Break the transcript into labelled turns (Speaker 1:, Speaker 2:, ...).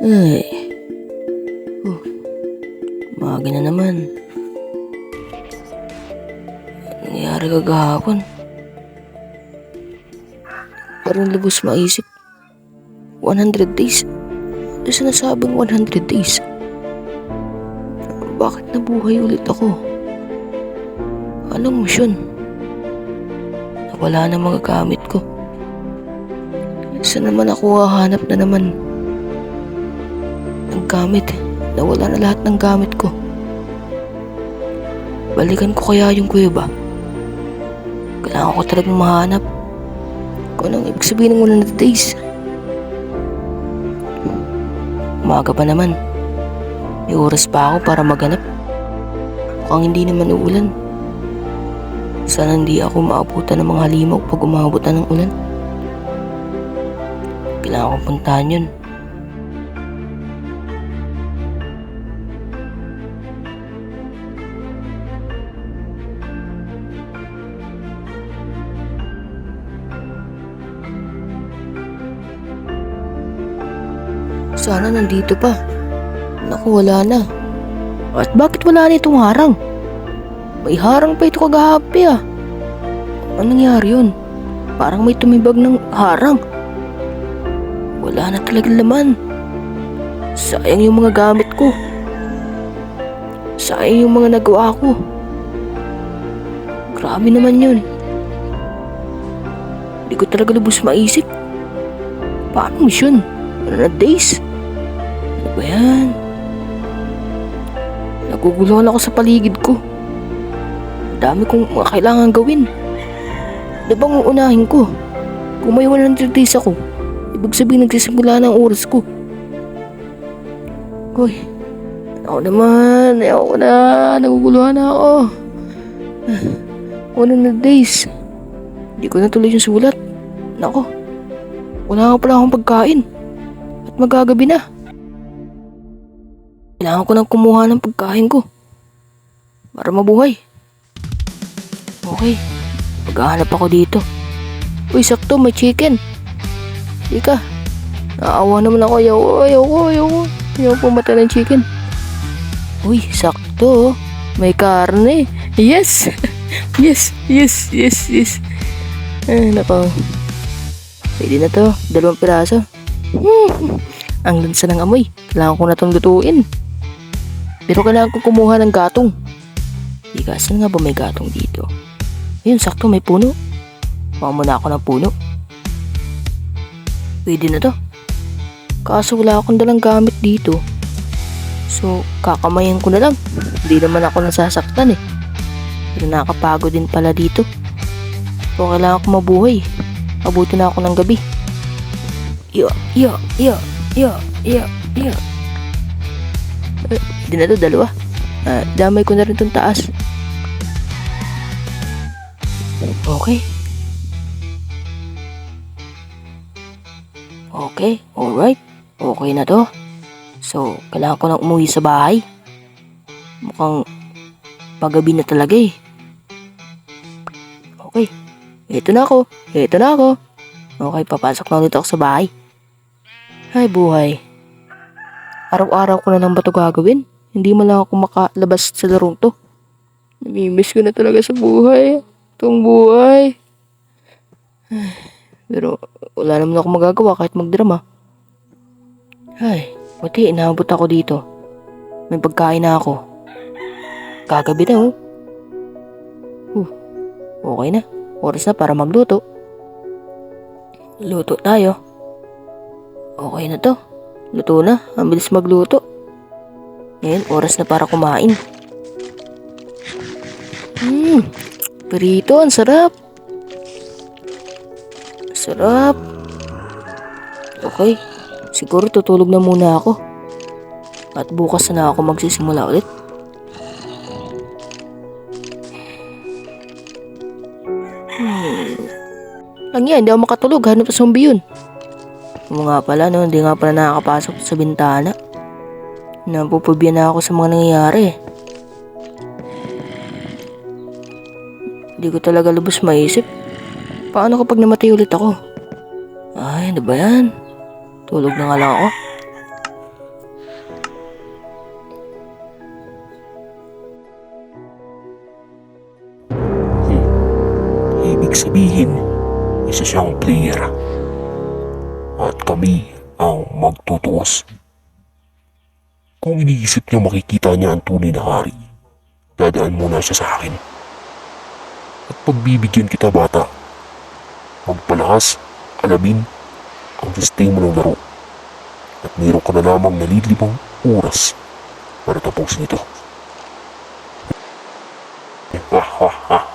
Speaker 1: Ay, oh, umaga na naman. Ano nangyari kagahapon? Parang lubos maisip. 100 days? Ano sinasabing 100 days? Bakit nabuhay ulit ako? Anong misyon? Nawala na mga gamit ko. Saan naman ako hahanap na naman ng gamit? Nawala na lahat ng gamit ko. Balikan ko kaya yung kuweba? Kailangan ko talagang mahanap kung anong ibig sabihin ng 100 days. Umaga pa naman. May oras pa ako para maghanap. Mukhang hindi naman uulan. Sana hindi ako maabutan ng mga halimaw pag umabot na ng ulan. Kailangan kong puntahan yun. Sana nandito pa. Naku, wala na. At bakit wala na itong harang? May harang pa ito kagahapi ah. Anong nangyari yun? Parang may tumibag ng harang. Wala na talagang laman. Sayang yung mga gamit ko. Sayang yung mga nagawa ko. Grabe naman yun. Hindi ko talaga lubos maisip. Paano misyon? 100 days? Ano ba yan? Naguguluhan ako sa paligid ko. Dami kong mga kailangan gawin. Ano bang uunahin ko? Kung may 100 days ako, ibig sabihin nagsisimula na ang oras ko. Uy, ako naman. Ayoko na. Naguguluhan na ako. 100 days. Hindi ko natuloy yung sulat. Nako, wala nga pala akong pagkain. At magagabi na. Kailangan ko nang kumuha ng pagkain ko para mabuhay. Okay, maghahanap ako dito. Uy, sakto, may chicken. Ika, naawa naman ako. Ayaw pumatay ng chicken. Uy, sakto. May karne. Yes. Yes. Nako. Pwede na to. 2 piraso. Ang lansa ng amoy. Kailangan ko na itong lutuin. Pero kailangan ko kumuha ng gatong. Ika, saan nga ba may gatong dito? Ayun, sakto, may puno. Kuha muna ako ng puno. Pwede na to. Kaso wala akong dalang gamit dito. So, kakamayan ko na lang. Hindi naman ako nasasaktan eh. Pero nakakapagod din pala dito. So, kailangan ko mabuhay. Abuti na ako ng gabi. Hindi na to, 2. Damay ko na rin itong taas. Okay, alright. Okay na to. So, kailangan ko nang umuwi sa bahay. Mukhang paggabi na talaga eh. Okay, ito na ako. Okay, papasok na ulit ako sa bahay. Ay, buhay. Araw-araw ko na lang ba ito gagawin? Hindi man lang ako makalabas sa larong to. Namimiss ko na talaga sa buhay. Itong buhay. Pero wala naman ako magagawa kahit magdrama. Ay, buti inaabot ako dito. May pagkain na ako. Kagabi na oh. Okay na. Oras na para magluto. Luto tayo. Okay na to. Luto na. Ang bilis magluto. Ngayon, oras na para kumain. Perito, ang sarap. Sarap. Okay. Siguro tutulog na muna ako. At bukas na ako magsisimula ulit. Lang yan, hindi ako makatulog. Hanap sa zombie yun. Nga pala, no? Hindi nga pala nakakapasok sa bintana. Napupubya na ako sa mga nangyayari. Hindi ko talaga lubos maisip. Paano kapag namatay ulit ako? Ay, ano ba yan? Tulog na nga lang ako.
Speaker 2: sabihin, isa siyang player. At kami ang magtutuos. Kung iniisip niya makikita niya ang tunay na hari, dadaan muna siya sa akin. At pagbibigyan kita, bata, magpalahas, alamin ang sistema ng laro. At meron ka na lamang 5 oras para tapusin ito. Ha ha ha